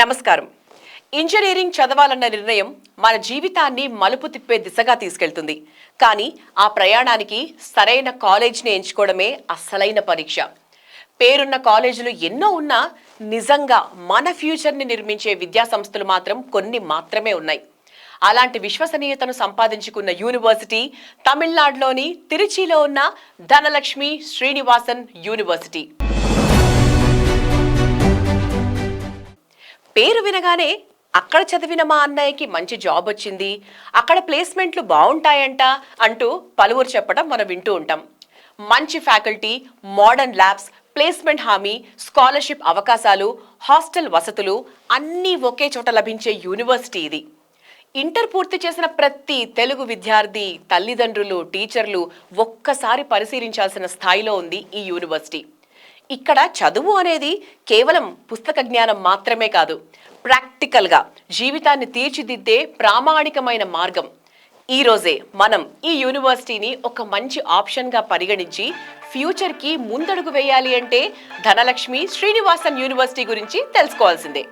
నమస్కారం. ఇంజనీరింగ్ చదవాలన్న నిర్ణయం మన జీవితాన్ని మలుపు తిప్పే దిశగా తీసుకెళ్తుంది. కానీ ఆ ప్రయాణానికి సరైన కాలేజ్ని ఎంచుకోవడమే అసలైన పరీక్ష. పేరున్న కాలేజీలు ఎన్నో ఉన్నా నిజంగా మన ఫ్యూచర్ని నిర్మించే విద్యా సంస్థలు మాత్రం కొన్ని మాత్రమే ఉన్నాయి. అలాంటి విశ్వసనీయతను సంపాదించుకున్న యూనివర్సిటీ తమిళనాడులోని తిరుచిలో ఉన్న ధనలక్ష్మి శ్రీనివాసన్ యూనివర్సిటీ. పేరు వినగానే అక్కడ చదివిన మా అన్నయ్యకి మంచి జాబ్ వచ్చింది, అక్కడ ప్లేస్మెంట్లు బాగుంటాయంట అంటూ పలువురు చెప్పడం మనం వింటూ ఉంటాం. మంచి ఫ్యాకల్టీ, మోడర్న్ ల్యాబ్స్, ప్లేస్మెంట్ హామీ, స్కాలర్షిప్ అవకాశాలు, హాస్టల్ వసతులు అన్నీ ఒకే చోట లభించే యూనివర్సిటీ ఇది. ఇంటర్ పూర్తి చేసిన ప్రతి తెలుగు విద్యార్థి, తల్లిదండ్రులు, టీచర్లు ఒక్కసారి పరిశీలించాల్సిన స్థాయిలో ఉంది ఈ యూనివర్సిటీ. ఇక్కడ చదువు అనేది కేవలం పుస్తక జ్ఞానం మాత్రమే కాదు, ప్రాక్టికల్గా జీవితాన్ని తీర్చిదిద్దే ప్రామాణికమైన మార్గం. ఈ రోజే మనం ఈ యూనివర్సిటీని ఒక మంచి ఆప్షన్గా పరిగణించి ఫ్యూచర్కి ముందడుగు వేయాలి అంటే ధనలక్ష్మి శ్రీనివాసన్ యూనివర్సిటీ గురించి తెలుసుకోవాల్సిందే.